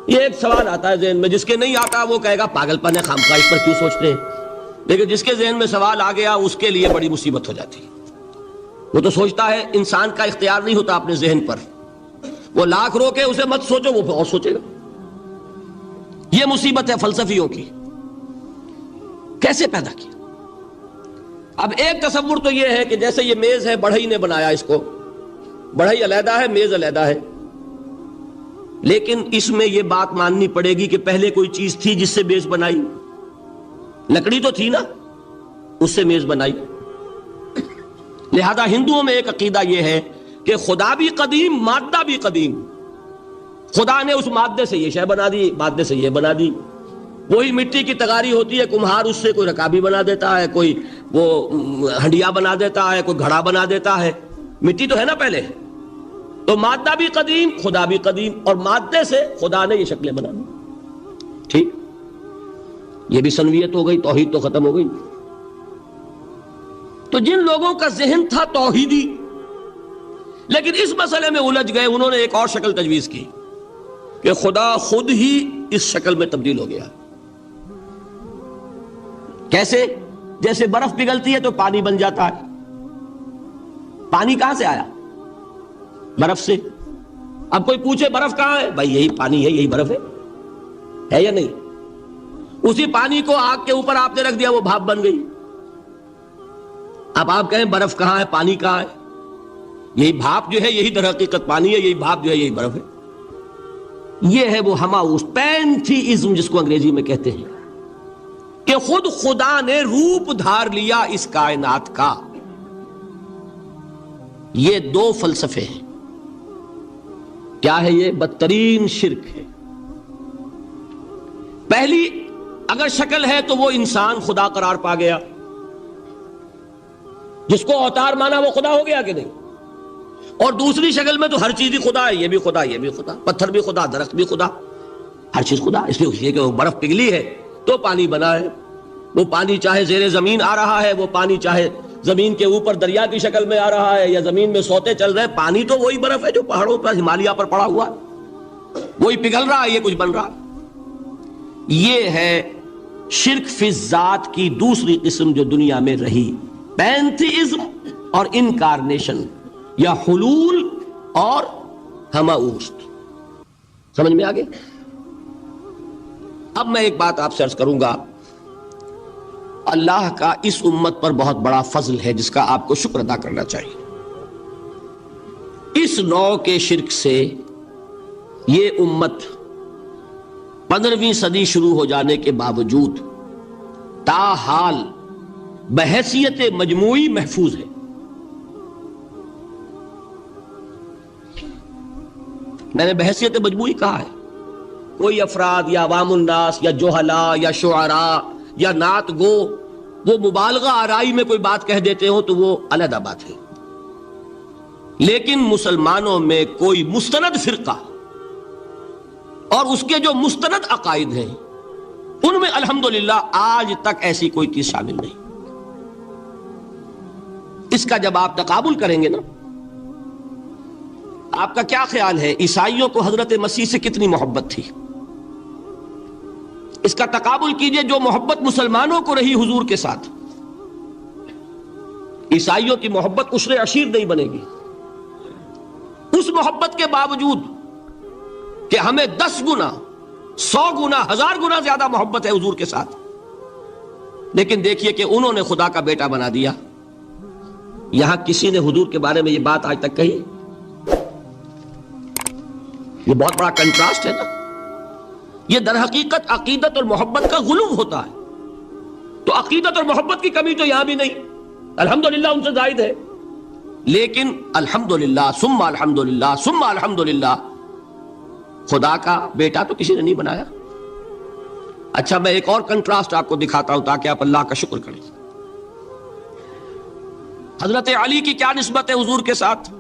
یہ ایک سوال آتا ہے ذہن میں، جس کے نہیں آتا وہ کہے گا پاگل پن ہے، خامخواہ اس پر کیوں سوچتے ہیں، لیکن جس کے ذہن میں سوال آ گیا اس کے لیے بڑی مصیبت ہو جاتی ہے۔ وہ تو سوچتا ہے، انسان کا اختیار نہیں ہوتا اپنے ذہن پر، وہ لاکھ رو کے اسے مت سوچو، وہ اور سوچے گا۔ یہ مصیبت ہے فلسفیوں کی۔ کیسے پیدا کیا؟ اب ایک تصور تو یہ ہے کہ جیسے یہ میز ہے، بڑھئی نے بنایا اس کو، بڑھئی علیحدہ ہے، میز علیحدہ ہے، لیکن اس میں یہ بات ماننی پڑے گی کہ پہلے کوئی چیز تھی جس سے میز بنائی، لکڑی تو تھی نا، اس سے میز بنائی۔ لہذا ہندوؤں میں ایک عقیدہ یہ ہے کہ خدا بھی قدیم، مادہ بھی قدیم، خدا نے اس مادے سے یہ شے بنا دی، مادے سے یہ بنا دی۔ وہی مٹی کی تغاری ہوتی ہے، کمہار اس سے کوئی رکابی بنا دیتا ہے، کوئی وہ ہنڈیا بنا دیتا ہے، کوئی گھڑا بنا دیتا ہے، مٹی تو ہے نا پہلے۔ تو مادہ بھی قدیم، خدا بھی قدیم، اور مادے سے خدا نے یہ شکلیں بنا دی۔ ٹھیک، یہ بھی سنویت ہو گئی، توحید تو ختم ہو گئی۔ تو جن لوگوں کا ذہن تھا توحیدی لیکن اس مسئلے میں الجھ گئے، انہوں نے ایک اور شکل تجویز کی کہ خدا خود ہی اس شکل میں تبدیل ہو گیا۔ کیسے؟ جیسے برف پگھلتی ہے تو پانی بن جاتا ہے۔ پانی کہاں سے آیا؟ برف سے۔ اب کوئی پوچھے برف کہاں ہے؟ بھائی یہی پانی ہے، یہی برف ہے یا نہیں؟ اسی پانی کو آگ کے اوپر آپ نے رکھ دیا، وہ بھاپ بن گئی۔ اب آپ کہیں برف کہاں ہے، پانی کہاں ہے؟ یہی بھاپ جو ہے یہی در حقیقت پانی ہے، یہی بھاپ جو ہے یہی برف ہے۔ یہ ہے وہ ہماؤس پینتھیزم جس کو انگریزی میں کہتے ہیں، کہ خود خدا نے روپ دھار لیا اس کائنات کا۔ یہ دو فلسفے ہیں۔ کیا ہے یہ؟ بدترین شرک ہے۔ پہلی اگر شکل ہے تو وہ انسان خدا قرار پا گیا، جس کو اوتار مانا وہ خدا ہو گیا کہ نہیں؟ اور دوسری شکل میں تو ہر چیز ہی خدا ہے، یہ بھی خدا، یہ بھی خدا، پتھر بھی خدا، درخت بھی خدا، ہر چیز خدا۔ اس لیے کہ وہ برف پگھلی ہے تو پانی بنا ہے، وہ پانی چاہے زیر زمین آ رہا ہے، وہ پانی چاہے زمین کے اوپر دریا کی شکل میں آ رہا ہے یا زمین میں سوتے چل رہے ہیں، پانی تو وہی برف ہے جو پہاڑوں پر ہمالیہ پر پڑا ہوا ہے، وہی پگھل رہا ہے، یہ کچھ بن رہا ہے۔ یہ ہے شرک فی الذات کی دوسری قسم جو دنیا میں رہی، پینتھیزم اور انکارنیشن، یا حلول اور ہماؤست۔ سمجھ میں آگے؟ اب میں ایک بات آپ سے عرض کروں گا، اللہ کا اس امت پر بہت بڑا فضل ہے جس کا آپ کو شکر ادا کرنا چاہیے۔ اس نوع کے شرک سے یہ امت 15ویں صدی شروع ہو جانے کے باوجود تاحال بحیثیت مجموعی محفوظ ہے۔ میں نے بحیثیت مجموعی کہا ہے، کوئی افراد یا عوام الناس یا جوہلاء یا شعراء یا نعت گو وہ مبالغہ آرائی میں کوئی بات کہہ دیتے ہو تو وہ علیحدہ بات ہے، لیکن مسلمانوں میں کوئی مستند فرقہ اور اس کے جو مستند عقائد ہیں ان میں الحمدللہ آج تک ایسی کوئی چیز شامل نہیں۔ اس کا جب آپ تقابل کریں گے نا، آپ کا کیا خیال ہے عیسائیوں کو حضرت مسیح سے کتنی محبت تھی؟ اس کا تقابل کیجئے جو محبت مسلمانوں کو رہی حضور کے ساتھ۔ عیسائیوں کی محبت عشر عشیر نہیں بنے گی، اس محبت کے باوجود کہ ہمیں 10 گنا 100 گنا 1000 گنا زیادہ محبت ہے حضور کے ساتھ، لیکن دیکھیے کہ انہوں نے خدا کا بیٹا بنا دیا۔ یہاں کسی نے حضور کے بارے میں یہ بات آج تک کہی؟ یہ بہت بڑا کنٹراسٹ ہے نا۔ یہ در حقیقت عقیدت اور محبت کا غلو ہوتا ہے۔ تو عقیدت اور محبت کی کمی تو یہاں بھی نہیں، الحمدللہ ان سے زائد ہے، لیکن الحمدللہ ثم الحمدللہ ثم الحمدللہ خدا کا بیٹا تو کسی نے نہیں بنایا۔ اچھا میں ایک اور کنٹراسٹ آپ کو دکھاتا ہوں تاکہ آپ اللہ کا شکر کریں۔ حضرت علی کی کیا نسبت ہے حضور کے ساتھ؟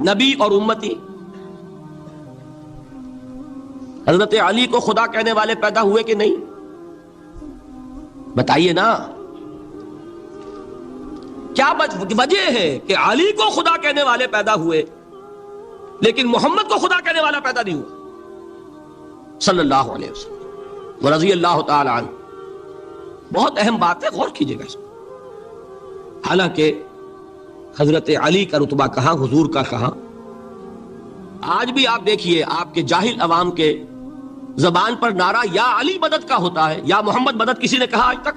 نبی اور امتی۔ حضرت علی کو خدا کہنے والے پیدا ہوئے کہ نہیں؟ بتائیے نا، کیا وجہ ہے کہ علی کو خدا کہنے والے پیدا ہوئے لیکن محمد کو خدا کہنے والا پیدا نہیں ہوا؟ صلی اللہ علیہ وسلم ورضی اللہ تعالی عنہ. بہت اہم بات ہے، غور کیجئے گا اس میں. حالانکہ حضرت علی کا رتبہ کہاں، حضور کا کہاں. آج بھی آپ دیکھیے آپ کے جاہل عوام کے زبان پر نعرہ یا علی مدد کا ہوتا ہے، یا محمد مدد کسی نے کہا آج تک؟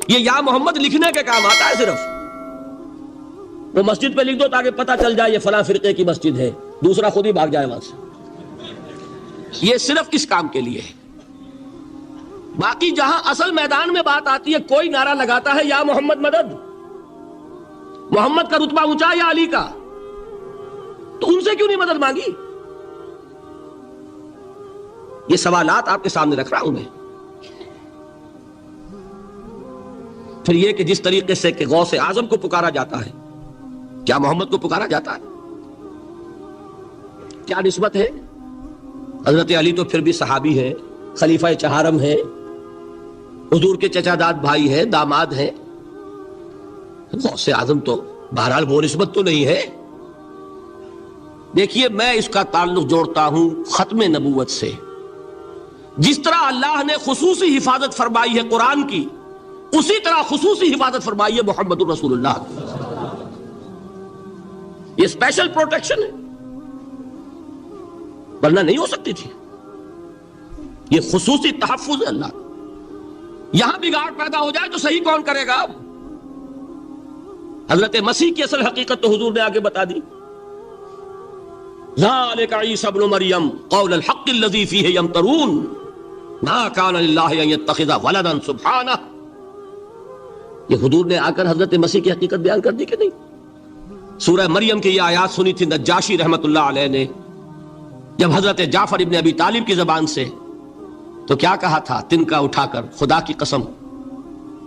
یہ یا محمد لکھنے کے کام آتا ہے صرف. وہ مسجد پہ لکھ دو تاکہ پتہ چل جائے یہ فلاں فرقے کی مسجد ہے، دوسرا خود ہی بھاگ جائے وہاں سے. یہ صرف اس کام کے لیے ہے. باقی جہاں اصل میدان میں بات آتی ہے، کوئی نعرہ لگاتا ہے یا محمد مدد. محمد کا رتبہ اونچا یا علی کا؟ تو ان سے کیوں نہیں مدد مانگی؟ یہ سوالات آپ کے سامنے رکھ رہا ہوں میں. پھر یہ کہ جس طریقے سے کہ غوث اعظم کو پکارا جاتا ہے، کیا محمد کو پکارا جاتا ہے؟ کیا نسبت ہے؟ حضرت علی تو پھر بھی صحابی ہے، خلیفہ چہارم ہے، حضور کے چچا داد بھائی ہے، داماد ہے. غوث اعظم تو بہرحال وہ نسبت تو نہیں ہے. دیکھیے میں اس کا تعلق جوڑتا ہوں ختم نبوت سے. جس طرح اللہ نے خصوصی حفاظت فرمائی ہے قرآن کی، اسی طرح خصوصی حفاظت فرمائی ہے محمد الرسول اللہ. یہ اسپیشل پروٹیکشن ہے، ورنہ نہیں ہو سکتی تھی. یہ خصوصی تحفظ ہے اللہ. یہاں بگاڑ پیدا ہو جائے تو صحیح کون کرے گا؟ اب حضرت مسیح کی اصل حقیقت تو حضور نے آگے بتا دی. ذالک عیسی ابن مریم قول الحق الذی فیہ یمترون ما کان للہ ان یتخذ ولدا سبحانہ. یہ حضور نے آ کر حضرت مسیح کی حقیقت بیان کر دی کہ نہیں؟ سورہ مریم کی یہ آیات سنی تھی نجاشی رحمت اللہ علیہ نے جب حضرت جعفر ابن ابی طالب کی زبان سے، تو کیا کہا تھا تنکا اٹھا کر، خدا کی قسم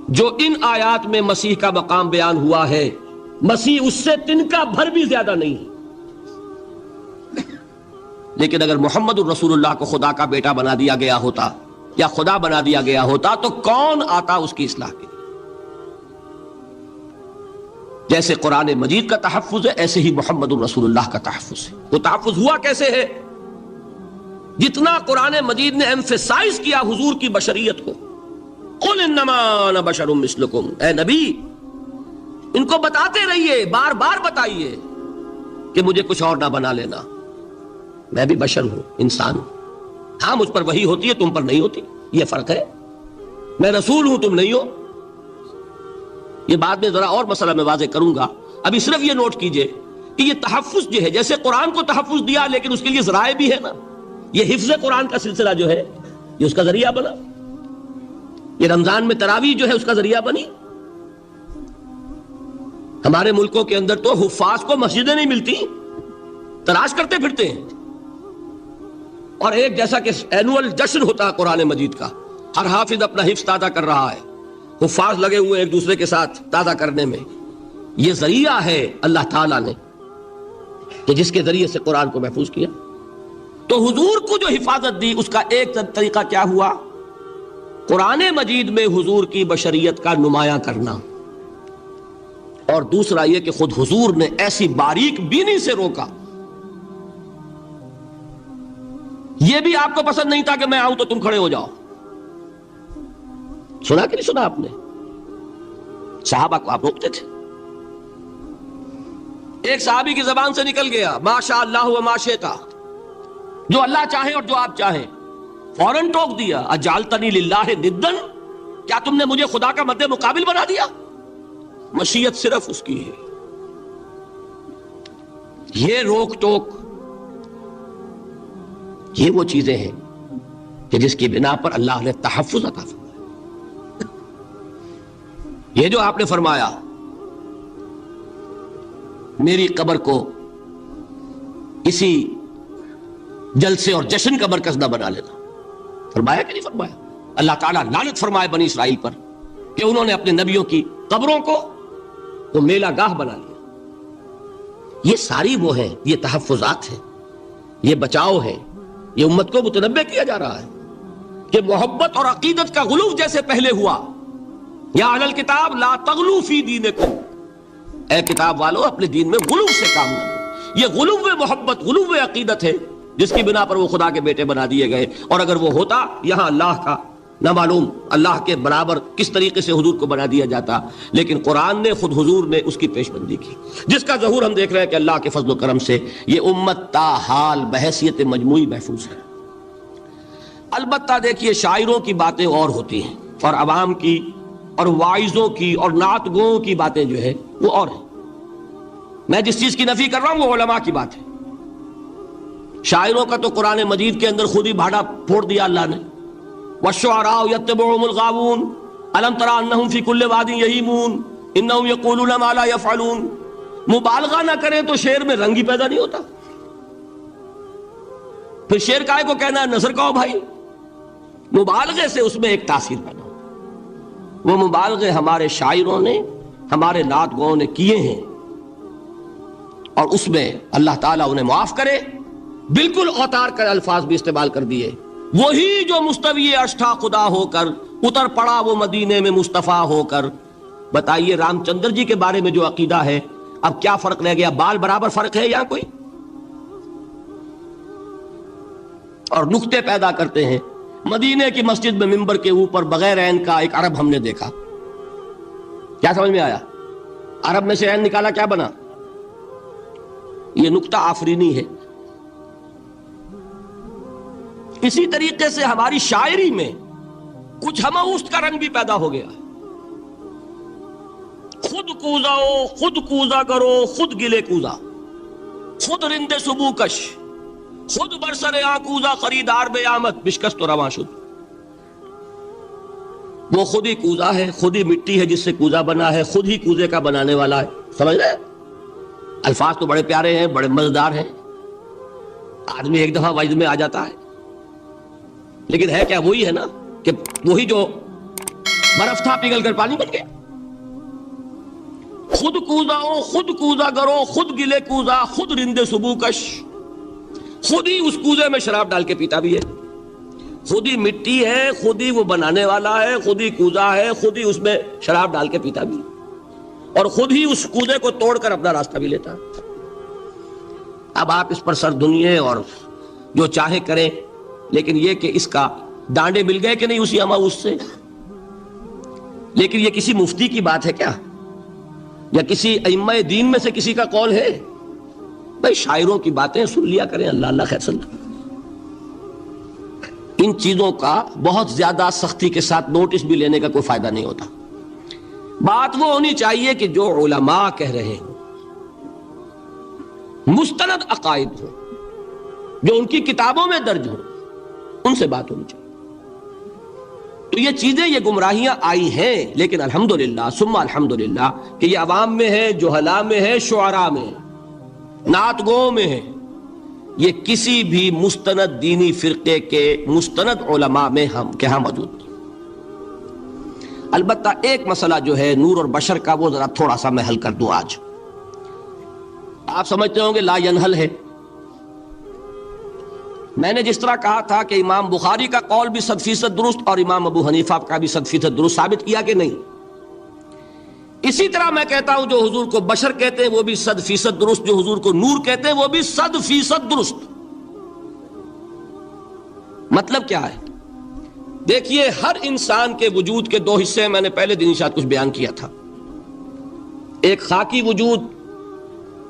جو ان آیات میں مسیح کا مقام بیان ہوا ہے، مسیح اس سے تنکا بھر بھی زیادہ نہیں ہے. لیکن اگر محمد الرسول اللہ کو خدا کا بیٹا بنا دیا گیا ہوتا یا خدا بنا دیا گیا ہوتا تو کون آتا اس کی اصلاح کے لیے؟ جیسے قرآن مجید کا تحفظ ہے، ایسے ہی محمد الرسول اللہ کا تحفظ ہے. وہ تحفظ ہوا کیسے ہے؟ جتنا قرآن مجید نے ایمفیسائز کیا حضور کی بشریت کو، قل انما انا بشر مثلکم، اے نبی ان کو بتاتے رہیے، بار بار بتائیے کہ مجھے کچھ اور نہ بنا لینا، میں بھی بشر ہوں، انسان ہوں. ہاں مجھ پر وحی ہوتی ہے، تم پر نہیں ہوتی، یہ فرق ہے. میں رسول ہوں، تم نہیں ہو. یہ بعد میں ذرا اور مسئلہ میں واضح کروں گا. ابھی صرف یہ نوٹ کیجئے کہ یہ تحفظ جو ہے، جیسے قرآن کو تحفظ دیا لیکن اس کے لیے ذرائع بھی ہے نا. یہ حفظ قرآن کا سلسلہ جو ہے یہ اس کا ذریعہ بنا. یہ رمضان میں تراویح جو ہے اس کا ذریعہ بنی. ہمارے ملکوں کے اندر تو حفاظ کو مسجدیں نہیں ملتی، تلاش کرتے پھرتے ہیں. اور ایک جیسا کہ اینول جشن ہوتا ہے قرآن مجید کا، ہر حافظ اپنا حفظ تازہ کر رہا ہے، حفاظ لگے ہوئے ایک دوسرے کے ساتھ تازہ کرنے میں. یہ ذریعہ ہے اللہ تعالیٰ نے کہ جس کے ذریعے سے قرآن کو محفوظ کیا. تو حضور کو جو حفاظت دی اس کا ایک طریقہ کیا ہوا؟ قرآن مجید میں حضور کی بشریت کا نمایاں کرنا، اور دوسرا یہ کہ خود حضور نے ایسی باریک بینی سے روکا. یہ بھی آپ کو پسند نہیں تھا کہ میں آؤں تو تم کھڑے ہو جاؤ. سنا کہ نہیں سنا آپ نے؟ صحابہ کو آپ روکتے تھے. ایک صحابی کی زبان سے نکل گیا ما شاء اللہ و ما شئت، جو اللہ چاہے اور جو آپ چاہیں. فوراً ٹوک دیا اجعلتنی للہ ندن، کیا تم نے مجھے خدا کا مد مقابل بنا دیا؟ مشیت صرف اس کی ہے. یہ روک ٹوک، یہ وہ چیزیں ہیں کہ جس کی بنا پر اللہ نے تحفظ عطا فرمایا. یہ جو آپ نے فرمایا میری قبر کو کسی جلسے اور جشن کا مرکز نہ بنا لینا، فرمایا کہ نہیں فرمایا؟ اللہ تعالیٰ لعنت فرمائے بنی اسرائیل پر کہ انہوں نے اپنے نبیوں کی قبروں کو وہ میلہ گاہ بنا لیا. یہ ساری وہ ہیں، یہ تحفظات ہیں، یہ بچاؤ ہے. یہ امت کو متنبہ کیا جا رہا ہے کہ محبت اور عقیدت کا غلو جیسے پہلے ہوا، یا اہل الکتاب لا تغلو فی دینکم، اے کتاب والو اپنے دین میں غلو سے کام نہ لو. یہ غلو محبت، غلو عقیدت ہے جس کی بنا پر وہ خدا کے بیٹے بنا دیے گئے. اور اگر وہ ہوتا یہاں اللہ کا نہ معلوم اللہ کے برابر کس طریقے سے حضور کو بنا دیا جاتا. لیکن قرآن نے خود حضور نے اس کی پیش بندی کی، جس کا ظہور ہم دیکھ رہے ہیں کہ اللہ کے فضل و کرم سے یہ امت تا حال بحیثیت مجموعی محفوظ ہے. البتہ دیکھیے شاعروں کی باتیں اور ہوتی ہیں، اور عوام کی اور واعظوں کی اور نعت گوؤں کی باتیں جو ہے وہ اور ہیں. میں جس چیز کی نفی کر رہا ہوں وہ علماء کی بات ہے. شاعروں کا تو قرآن مجید کے اندر خود ہی بھاڑا پھوڑ دیا اللہ نے. والشعراء يتبعهم الغاوون الم تر انهم في كل واد يهيمون انهم يقولون ما لا يفعلون. مبالغہ نہ کریں تو شعر میں رنگ ہی پیدا نہیں ہوتا. پھر شعر کائے کو کہنا ہے نثر کہو بھائی. مبالغے سے اس میں ایک تاثیر پیدا ہوتا. وہ مبالغے ہمارے شاعروں نے ہمارے نعت گوؤں نے کیے ہیں، اور اس میں اللہ تعالیٰ انہیں معاف کرے بالکل اوتار کر الفاظ بھی استعمال کر دیے. وہی جو مستوی عرش تھا خدا ہو کر اتر پڑا وہ مدینے میں مصطفیٰ ہو کر. بتائیے رام چندر جی کے بارے میں جو عقیدہ ہے، اب کیا فرق رہ گیا؟ بال برابر فرق ہے یہاں کوئی؟ اور نکتے پیدا کرتے ہیں. مدینے کی مسجد میں منبر کے اوپر بغیر عین کا ایک عرب ہم نے دیکھا. کیا سمجھ میں آیا؟ عرب میں سے عین نکالا کیا بنا؟ یہ نکتہ آفرینی ہے. اسی طریقے سے ہماری شاعری میں کچھ ہماؤست کا رنگ بھی پیدا ہو گیا. خود کوزاؤ خود کوزا کرو خود گلے کوزا، خود رند صبو کش خود برسر آکوزا خریدار بے آمد بشکست و رواں شد. وہ خود ہی کوزا ہے، خود ہی مٹی ہے جس سے کوزا بنا ہے، خود ہی کوزے کا بنانے والا ہے. سمجھ رہے؟ الفاظ تو بڑے پیارے ہیں، بڑے مزیدار ہیں، آدمی ایک دفعہ وجد میں آ جاتا ہے. لیکن ہے کیا؟ وہی ہے نا کہ وہی جو برف تھا پگھل کر پانی بن گیا. خود کوزاؤ خود کوزا کرو خود گلے کوزا خود رندے صبو کش. خود ہی اس کوزے میں شراب ڈال کے پیتا بھی ہے، خود ہی مٹی ہے، خود ہی وہ بنانے والا ہے، خود ہی کوزا ہے، خود ہی اس میں شراب ڈال کے پیتا بھی، اور خود ہی اس کوزے کو توڑ کر اپنا راستہ بھی لیتا. اب آپ اس پر سر دنیے اور جو چاہے کریں، لیکن یہ کہ اس کا ڈانڈے مل گئے کہ نہیں اسی ہماؤس سے. لیکن یہ کسی مفتی کی بات ہے کیا؟ یا کسی ائمہ دین میں سے کسی کا قول ہے؟ بھائی شاعروں کی باتیں سن لیا کریں. اللہ اللہ خیر سن. ان چیزوں کا بہت زیادہ سختی کے ساتھ نوٹس بھی لینے کا کوئی فائدہ نہیں ہوتا. بات وہ ہونی چاہیے کہ جو علماء کہہ رہے ہوں، مستند عقائد ہوں، جو ان کی کتابوں میں درج ہوں، ان سے بات ہونی چاہیے. تو یہ چیزیں، یہ گمراہیاں آئی ہیں، لیکن الحمدللہ ثم الحمدللہ کہ یہ عوام میں ہے، جہلاء میں ہے، شعراء میں ہے، نعت گوؤں میں ہے. یہ کسی بھی مستند دینی فرقے کے مستند علماء میں ہم کے ہاں موجود نہیں. البتہ ایک مسئلہ جو ہے نور اور بشر کا، وہ ذرا تھوڑا سا میں حل کر دوں. آج آپ سمجھتے ہوں گے لا ینحل ہے. میں نے جس طرح کہا تھا کہ امام بخاری کا قول بھی 100% درست اور امام ابو حنیفہ کا بھی 100% درست ثابت کیا کہ نہیں، اسی طرح میں کہتا ہوں جو حضور کو بشر کہتے ہیں وہ بھی 100% درست، جو حضور کو نور کہتے ہیں وہ بھی 100% درست. مطلب کیا ہے؟ دیکھیے ہر انسان کے وجود کے دو حصے ہیں. میں نے پہلے دن شاید کچھ بیان کیا تھا. ایک خاکی وجود،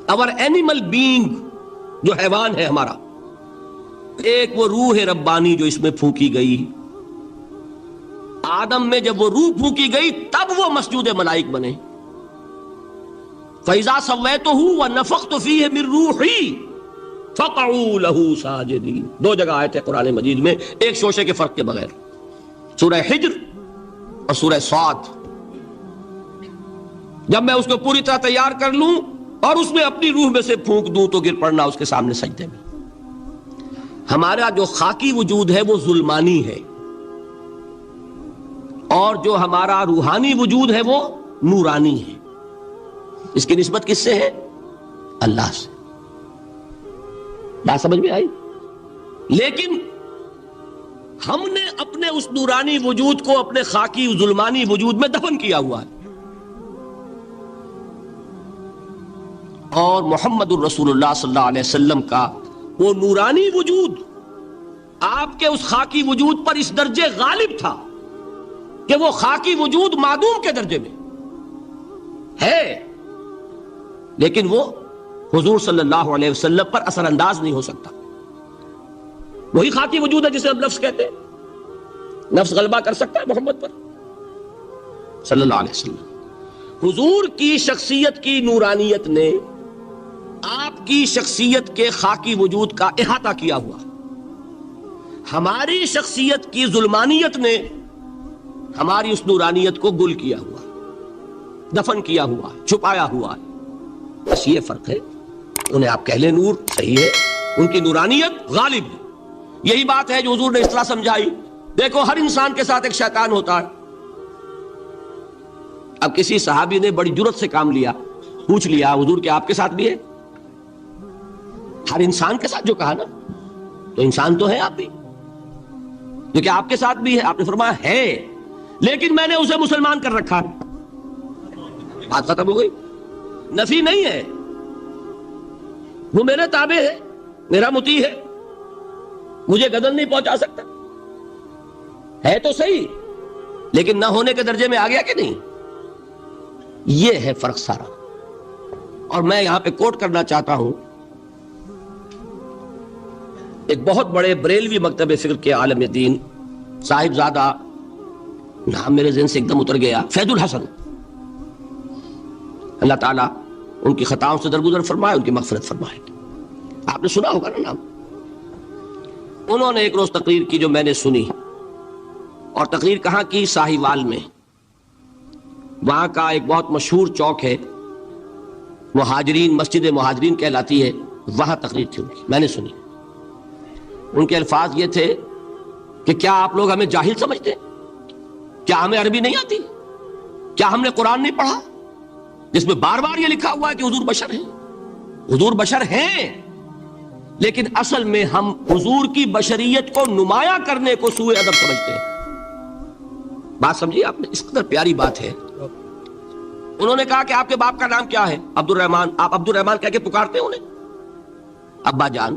اور اینیمل بینگ جو حیوان ہے ہمارا، ایک وہ روح ربانی جو اس میں پھونکی گئی. آدم میں جب وہ روح پھونکی گئی تب وہ مسجود ملائک بنے. فَإِذَا سَوَّيْتُهُ وَنَفَخْتُ فِيهِ مِن رُوحِي فَقَعُوا لَهُ سَاجِدِينَ. دو جگہ آئے تھے قرآن مجید میں ایک شوشے کے فرق کے بغیر، سورہ حجر اور سورہ صاد. جب میں اس کو پوری طرح تیار کر لوں اور اس میں اپنی روح میں سے پھونک دوں تو گر پڑنا اس کے سامنے سجدے میں. ہمارا جو خاکی وجود ہے وہ ظلمانی ہے، اور جو ہمارا روحانی وجود ہے وہ نورانی ہے. اس کی نسبت کس سے ہے؟ اللہ سے. بات سمجھ میں آئی؟ لیکن ہم نے اپنے اس نورانی وجود کو اپنے خاکی ظلمانی وجود میں دفن کیا ہوا ہے. اور محمد الرسول اللہ صلی اللہ علیہ وسلم کا وہ نورانی وجود آپ کے اس خاکی وجود پر اس درجے غالب تھا کہ وہ خاکی وجود معدوم کے درجے میں ہے، لیکن وہ حضور صلی اللہ علیہ وسلم پر اثر انداز نہیں ہو سکتا۔ وہی خاکی وجود ہے جسے ہم نفس کہتے ہیں، نفس غلبہ کر سکتا ہے محمد پر صلی اللہ علیہ وسلم۔ حضور کی شخصیت کی نورانیت نے آپ کی شخصیت کے خاکی وجود کا احاطہ کیا ہوا، ہماری شخصیت کی ظلمانیت نے ہماری اس نورانیت کو گل کیا ہوا، دفن کیا ہوا، چھپایا ہوا ہے۔ بس یہ فرق ہے۔ انہیں آپ کہہ لیں نور، صحیح ہے، ان کی نورانیت غالب ہے۔ یہی بات ہے جو حضور نے اس طرح سمجھائی۔ دیکھو ہر انسان کے ساتھ ایک شیطان ہوتا ہے۔ اب کسی صحابی نے بڑی جرت سے کام لیا، پوچھ لیا حضور کہ آپ کے ساتھ بھی ہے؟ ہر انسان کے ساتھ جو کہا نا، تو انسان تو ہے آپ بھی، جو کہ آپ کے ساتھ بھی ہے۔ آپ نے فرمایا ہے، لیکن میں نے اسے مسلمان کر رکھا ہے۔ بات ختم ہو گئی، نفی نہیں ہے، وہ میرے تابع ہے، میرا مطیع ہے، مجھے گدن نہیں پہنچا سکتا، ہے تو صحیح، لیکن نہ ہونے کے درجے میں آ گیا کہ نہیں؟ یہ ہے فرق سارا۔ اور میں یہاں پہ کوٹ کرنا چاہتا ہوں ایک بہت بڑے بریلوی مکتب فکر کے عالم دین، صاحب زادہ، نام میرے ذہن سے ایک دم اتر گیا، فیض الحسن، اللہ تعالیٰ ان کی خطاؤں سے درگزر فرمائے، ان کی مغفرت فرمائے۔ آپ نے سنا ہوگا نا نام۔ انہوں نے ایک روز تقریر کی جو میں نے سنی، اور تقریر کہاں کی؟ ساہیوال میں۔ وہاں کا ایک بہت مشہور چوک ہے، مہاجرین، مسجد مہاجرین کہلاتی ہے، وہاں تقریر تھی ان کی، میں نے سنی۔ ان کے الفاظ یہ تھے کہ کیا آپ لوگ ہمیں جاہل سمجھتے ہیں؟ کیا ہمیں عربی نہیں آتی؟ کیا ہم نے قرآن نہیں پڑھا جس میں بار بار یہ لکھا ہوا ہے کہ حضور بشر ہیں؟ حضور بشر ہیں، لیکن اصل میں ہم حضور کی بشریت کو نمایاں کرنے کو سوء ادب سمجھتے ہیں۔ بات سمجھیے آپ نے، اس قدر پیاری بات ہے۔ انہوں نے کہا کہ آپ کے باپ کا نام کیا ہے؟ عبد الرحمن۔ آپ عبد الرحمن کہہ کے پکارتے ہیں انہیں؟ ابا جان۔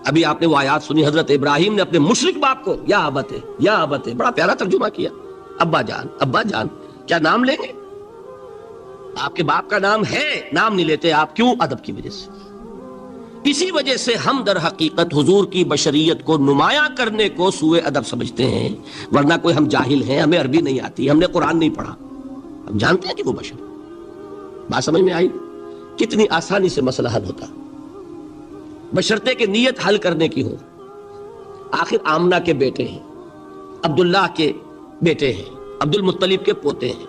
ابھی آپ نے وہ آیات سنی، حضرت ابراہیم نے اپنے مشرک باپ کو یا ابت ہے، یا ابت ہے، بڑا پیارا ترجمہ کیا، ابا جان، ابا جان۔ کیا نام لیں گے؟ آپ کے باپ کا نام ہے، نام نہیں لیتے آپ، کیوں؟ ادب کی وجہ سے۔ اسی وجہ سے ہم در حقیقت حضور کی بشریت کو نمایاں کرنے کو سوء ادب سمجھتے ہیں، ورنہ کوئی ہم جاہل ہیں، ہمیں عربی نہیں آتی، ہم نے قرآن نہیں پڑھا، ہم جانتے ہیں کہ وہ بشر۔ بات سمجھ میں آئی؟ کتنی آسانی سے مسئلہ حل ہوتا، بشرطے کہ نیت حل کرنے کی ہو۔ آخر آمنہ کے بیٹے ہیں، عبداللہ کے بیٹے ہیں، عبد المطلب کے پوتے ہیں،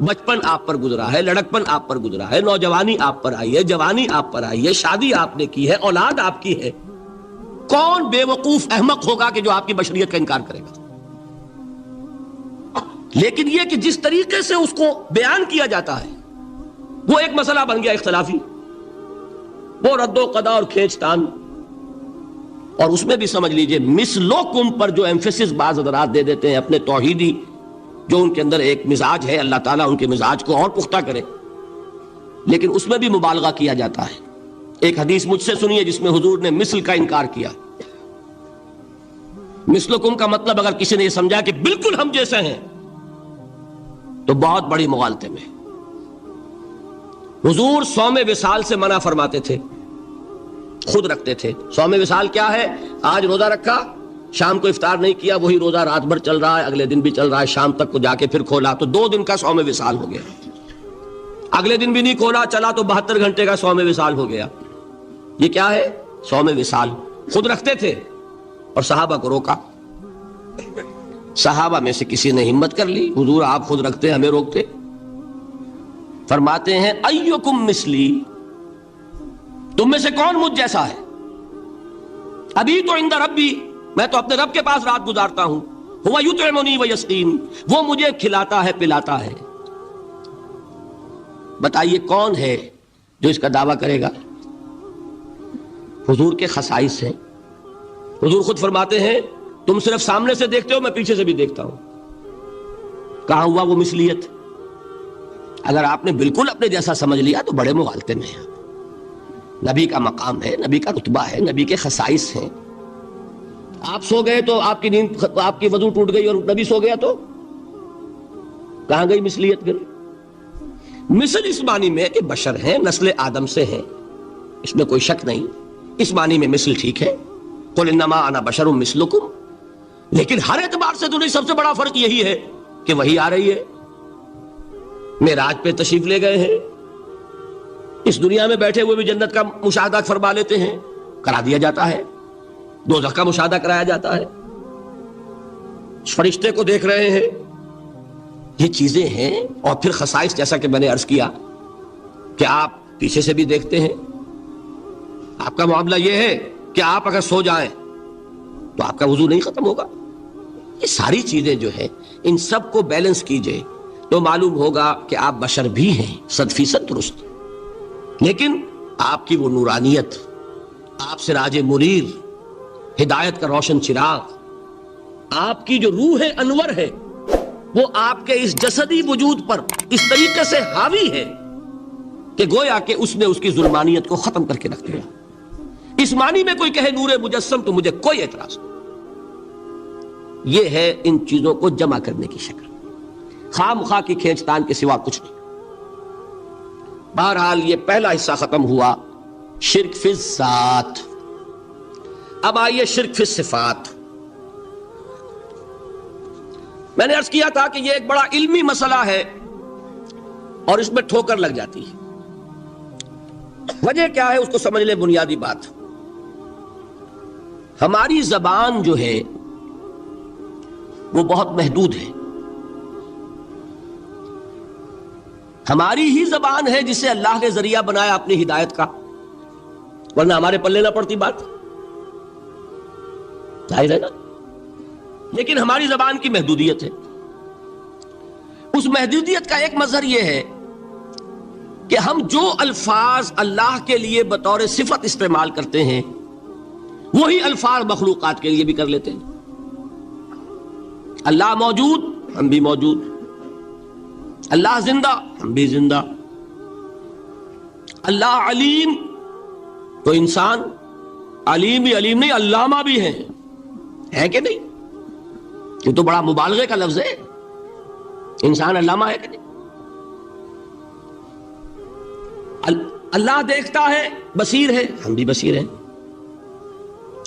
بچپن آپ پر گزرا ہے، لڑکپن آپ پر گزرا ہے، نوجوانی آپ پر آئی ہے، جوانی آپ پر آئی ہے، شادی آپ نے کی ہے، اولاد آپ کی ہے۔ کون بے وقوف احمق ہوگا کہ جو آپ کی بشریت کا انکار کرے گا؟ لیکن یہ کہ جس طریقے سے اس کو بیان کیا جاتا ہے وہ ایک مسئلہ بن گیا اختلافی، وہ رد و قضا اور کھینچ تان۔ اور اس میں بھی سمجھ لیجئے مثلکم پر جو ایمفیسس بعض حضرات دے دیتے ہیں اپنے توحیدی، جو ان کے اندر ایک مزاج ہے، اللہ تعالیٰ ان کے مزاج کو اور پختہ کرے، لیکن اس میں بھی مبالغہ کیا جاتا ہے۔ ایک حدیث مجھ سے سنیے جس میں حضور نے مثل کا انکار کیا۔ مثلکم کا مطلب اگر کسی نے یہ سمجھا کہ بالکل ہم جیسے ہیں تو بہت بڑی مغالطے میں۔ حضور صوم وصال سے منع فرماتے تھے، خود رکھتے تھے۔ صوم وصال کیا ہے؟ آج روزہ رکھا، شام کو افطار نہیں کیا، وہی روزہ رات بھر چل رہا ہے، اگلے دن بھی چل رہا ہے، شام تک کو جا کے پھر کھولا تو 2 دن کا صوم وصال ہو گیا۔ اگلے دن بھی نہیں کھولا، چلا تو 72 گھنٹے کا صوم وصال ہو گیا۔ یہ کیا ہے؟ صوم وصال۔ خود رکھتے تھے اور صحابہ کو روکا۔ صحابہ میں سے کسی نے ہمت کر لی، حضور آپ خود رکھتے ہمیں روکتے؟ فرماتے ہیں ایکم مثلی، تم میں سے کون مجھ جیسا ہے؟ ابھی تو عند ربی، میں تو اپنے رب کے پاس رات گزارتا ہوں، ہوا یطعمنی ویسقین، وہ مجھے کھلاتا ہے پلاتا ہے۔ بتائیے کون ہے جو اس کا دعویٰ کرے گا؟ حضور کے خصائص ہیں۔ حضور خود فرماتے ہیں تم صرف سامنے سے دیکھتے ہو، میں پیچھے سے بھی دیکھتا ہوں۔ کہاں ہوا وہ مثلیت؟ اگر آپ نے بالکل اپنے جیسا سمجھ لیا تو بڑے مغالطے میں ہیں۔ نبی کا مقام ہے، نبی کا رتبہ ہے، نبی کے خصائص ہیں. آپ سو گئے تو آپ کی نیند، آپ کی وضو ٹوٹ گئی اور نبی سو گیا تو کہاں گئی مثلیت؟ پھر مثل اس معنی میں کہ بشر ہیں، نسل آدم سے ہیں، اس میں کوئی شک نہیں، اس معنی میں مثل ٹھیک ہے. قل انما انا بشر مثلکم، لیکن ہر اعتبار سے تو نہیں. سب سے بڑا فرق یہی ہے کہ وہی آ رہی ہے، معراج پہ تشریف لے گئے ہیں، اس دنیا میں بیٹھے ہوئے بھی جنت کا مشاہدہ فرما لیتے ہیں، کرا دیا جاتا ہے، دوزخ کا مشاہدہ کرایا جاتا ہے، فرشتے کو دیکھ رہے ہیں. یہ چیزیں ہیں. اور پھر خصائص جیسا کہ میں نے عرض کیا کہ آپ پیچھے سے بھی دیکھتے ہیں. آپ کا معاملہ یہ ہے کہ آپ اگر سو جائیں تو آپ کا وضو نہیں ختم ہوگا. یہ ساری چیزیں جو ہیں ان سب کو بیلنس کیجئے تو معلوم ہوگا کہ آپ بشر بھی ہیں 100% درست، لیکن آپ کی وہ نورانیت، آپ سراج منیر، ہدایت کا روشن چراغ، آپ کی جو روح انور ہے وہ آپ کے اس جسدی وجود پر اس طریقے سے حاوی ہے کہ گویا کہ اس نے اس کی ظلمانیت کو ختم کر کے رکھ دیا. اس معنی میں کوئی کہے نور مجسم تو مجھے کوئی اعتراض نہیں. یہ ہے ان چیزوں کو جمع کرنے کی شکل، خواہ مخواہ کی کھینچ تان کے سوا کچھ نہیں. بہرحال یہ پہلا حصہ ختم ہوا، شرک فی الذات. اب آئیے شرک فی الصفات. میں نے عرض کیا تھا کہ یہ ایک بڑا علمی مسئلہ ہے اور اس میں ٹھوکر لگ جاتی ہے. وجہ کیا ہے اس کو سمجھ لیں. بنیادی بات، ہماری زبان جو ہے وہ بہت محدود ہے. ہماری ہی زبان ہے جسے اللہ نے ذریعہ بنایا اپنی ہدایت کا، ورنہ ہمارے پلے نہ پڑتی بات، ظاہر ہے نا. لیکن ہماری زبان کی محدودیت ہے. اس محدودیت کا ایک مظہر یہ ہے کہ ہم جو الفاظ اللہ کے لیے بطور صفت استعمال کرتے ہیں وہی الفاظ مخلوقات کے لیے بھی کر لیتے ہیں. اللہ موجود، ہم بھی موجود. اللہ زندہ، ہم بھی زندہ. اللہ علیم، تو انسان علیم بھی علیم نہیں، علامہ بھی ہے کہ نہیں؟ یہ تو بڑا مبالغے کا لفظ ہے. انسان علامہ ہے کہ نہیں؟ اللہ دیکھتا ہے، بصیر ہے، ہم بھی بصیر ہیں.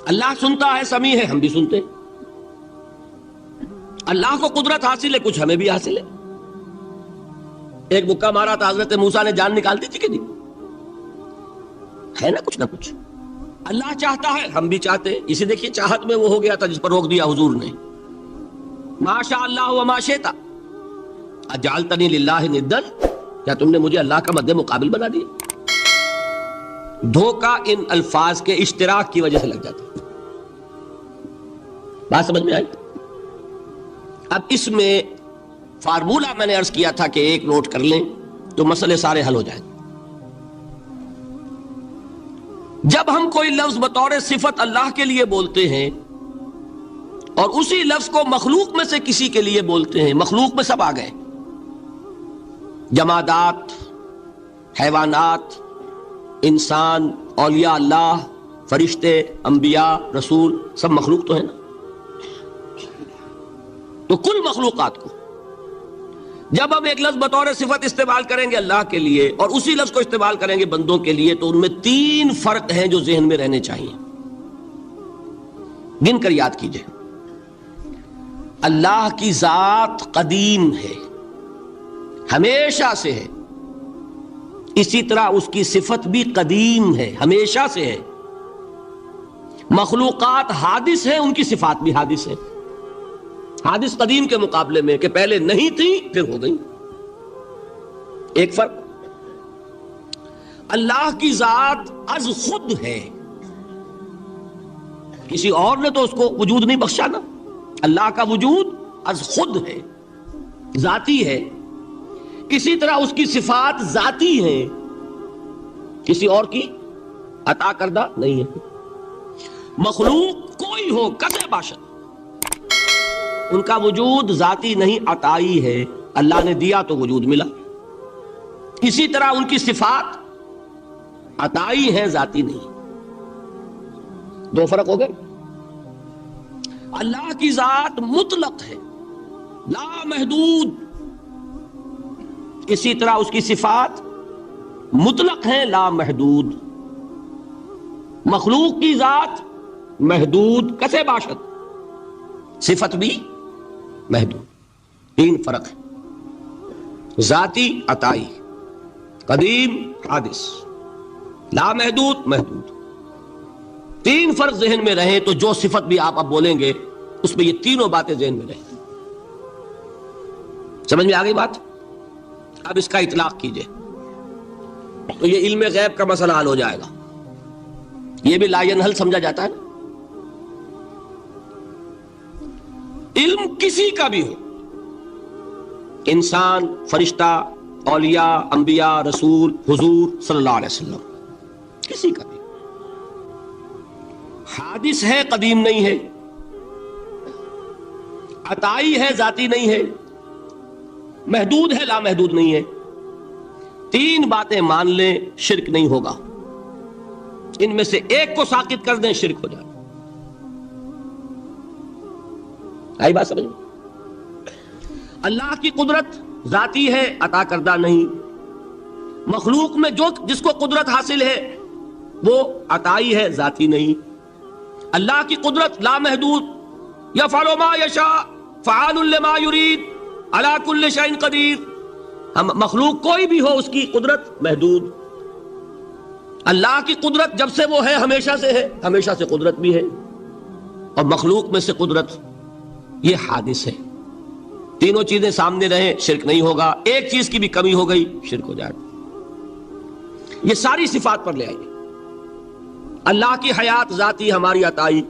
اللہ سنتا ہے، سمیع ہے، ہم بھی سنتے ہیں. اللہ کو قدرت حاصل ہے، کچھ ہمیں بھی حاصل ہے. ایک مکہ مارا تھا حضرت موسیٰ نے، جان نکال دی تھی کہ نہیں؟ ہے نا کچھ نہ کچھ. اللہ چاہتا ہے، ہم بھی چاہتے ہیں. اسی دیکھیے چاہت میں وہ ہو گیا تھا جس پر روک دیا حضور نے. ما شاء اللہ وما شئت اجعلتنی للہ ندا، کیا تم نے مجھے اللہ کا مد مقابل بنا دیا؟ دھوکہ ان الفاظ کے اشتراک کی وجہ سے لگ جاتا. بات سمجھ میں آئی؟ اب اس میں فارمولہ میں نے عرض کیا تھا کہ ایک نوٹ کر لیں تو مسئلے سارے حل ہو جائیں. جب ہم کوئی لفظ بطور صفت اللہ کے لیے بولتے ہیں اور اسی لفظ کو مخلوق میں سے کسی کے لیے بولتے ہیں، مخلوق میں سب آ گئے، جمادات، حیوانات، انسان، اولیاء اللہ، فرشتے، انبیاء، رسول، سب مخلوق تو ہے نا. تو کل مخلوقات کو جب ہم ایک لفظ بطور صفت استعمال کریں گے اللہ کے لیے اور اسی لفظ کو استعمال کریں گے بندوں کے لیے، تو ان میں 3 فرق ہیں جو ذہن میں رہنے چاہیے. گن کر یاد کیجئے. اللہ کی ذات قدیم ہے، ہمیشہ سے ہے. اسی طرح اس کی صفت بھی قدیم ہے، ہمیشہ سے ہے. مخلوقات حادث ہیں، ان کی صفات بھی حادث ہیں. حادث قدیم کے مقابلے میں کہ پہلے نہیں تھی پھر ہو گئی. ایک فرق. اللہ کی ذات از خود ہے، کسی اور نے تو اس کو وجود نہیں بخشا نا. اللہ کا وجود از خود ہے، ذاتی ہے. اسی طرح اس کی صفات ذاتی ہیں، کسی اور کی عطا کردہ نہیں ہے. مخلوق کوئی ہو کسے باشد، ان کا وجود ذاتی نہیں، عطائی ہے. اللہ نے دیا تو وجود ملا. اسی طرح ان کی صفات عطائی ہیں ذاتی نہیں. دو فرق ہو گئے. اللہ کی ذات مطلق ہے لا محدود، اسی طرح اس کی صفات مطلق ہیں لا محدود. مخلوق کی ذات محدود کسے باشد، صفت بھی محدود. تین فرق ہے، ذاتی عطائی، قدیم حادث، لا محدود محدود. تین فرق ذہن میں رہیں تو جو صفت بھی آپ اب بولیں گے اس میں یہ تینوں باتیں ذہن میں رہیں. سمجھ میں آ گئی بات؟ اب اس کا اطلاق کیجئے تو یہ علم غیب کا مسئلہ حل ہو جائے گا. یہ بھی لا ینحل سمجھا جاتا ہے نا. علم کسی کا بھی ہو، انسان، فرشتہ، اولیاء، انبیاء، رسول، حضور صلی اللہ علیہ وسلم، کسی کا بھی حادث ہے، قدیم نہیں ہے، عطائی ہے، ذاتی نہیں ہے، محدود ہے، لا محدود نہیں ہے. تین باتیں مان لیں شرک نہیں ہوگا. ان میں سے ایک کو ساقط کر دیں شرک ہو جائے. آئی بات سمجھ؟ اللہ کی قدرت ذاتی ہے، عطا کردہ نہیں. مخلوق میں جس کو قدرت حاصل ہے وہ عطائی ہے، ذاتی نہیں. اللہ کی قدرت لا محدود، یفعل ما یشاء فعال لما یرید علی کل شیء قدیر. ہم مخلوق کوئی بھی ہو اس کی قدرت محدود. اللہ کی قدرت جب سے وہ ہے ہمیشہ سے ہے، ہمیشہ سے قدرت بھی ہے. اور مخلوق میں سے قدرت یہ حادث ہے. تینوں چیزیں سامنے رہیں شرک نہیں ہوگا. ایک چیز کی بھی کمی ہو گئی شرک ہو جائے. یہ ساری صفات پر لے آئیے. اللہ کی حیات ذاتی ہماری عطائی،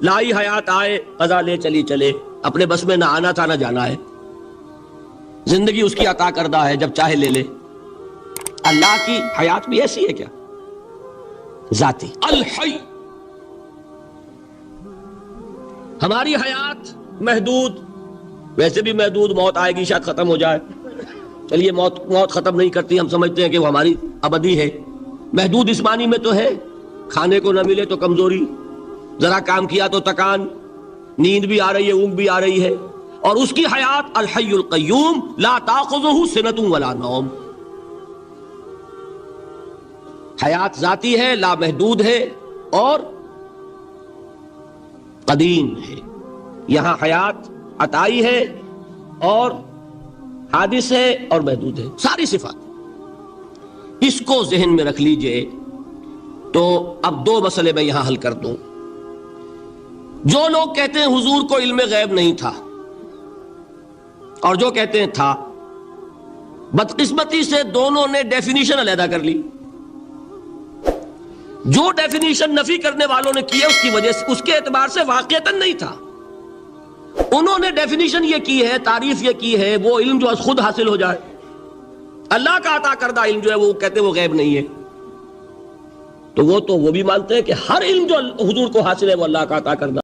لائی حیات آئے قضا لے چلی چلے، اپنے بس میں نہ آنا تھا نہ جانا ہے. زندگی اس کی عطا کردہ ہے، جب چاہے لے لے. اللہ کی حیات بھی ایسی ہے کیا؟ ذاتی الحی. ہماری حیات محدود، ویسے بھی محدود، موت آئے گی شاید ختم ہو جائے. چلیے موت ختم نہیں کرتی، ہم سمجھتے ہیں کہ وہ ہماری ابدی ہے. محدود اس معنی میں تو ہے کھانے کو نہ ملے تو کمزوری، ذرا کام کیا تو تکان، نیند بھی آ رہی ہے، اونگ بھی آ رہی ہے. اور اس کی حیات الحی القیوم لا تاخذہ سنۃ ولا نوم. حیات ذاتی ہے، لا محدود ہے اور قدیم ہے. یہاں حیات عطائی ہے اور حادث ہے اور محدود ہے. ساری صفات اس کو ذہن میں رکھ لیجئے. تو اب دو مسئلے میں یہاں حل کر دوں. جو لوگ کہتے ہیں حضور کو علم غیب نہیں تھا اور جو کہتے ہیں تھا، بدقسمتی سے دونوں نے ڈیفینیشن علیحدہ کر لی. جو ڈیفینیشن نفی کرنے والوں نے کی ہے اس کی وجہ سے، اس کے اعتبار سے واقعتاً نہیں تھا. انہوں نے ڈیفینیشن یہ کی ہے، تعریف یہ کی ہے، وہ علم جو خود حاصل ہو جائے. اللہ کا عطا کردہ علم جو ہے وہ کہتے ہیں وہ غیب نہیں ہے. تو وہ بھی مانتے ہیں کہ ہر علم جو حضور کو حاصل ہے وہ اللہ کا عطا کردہ.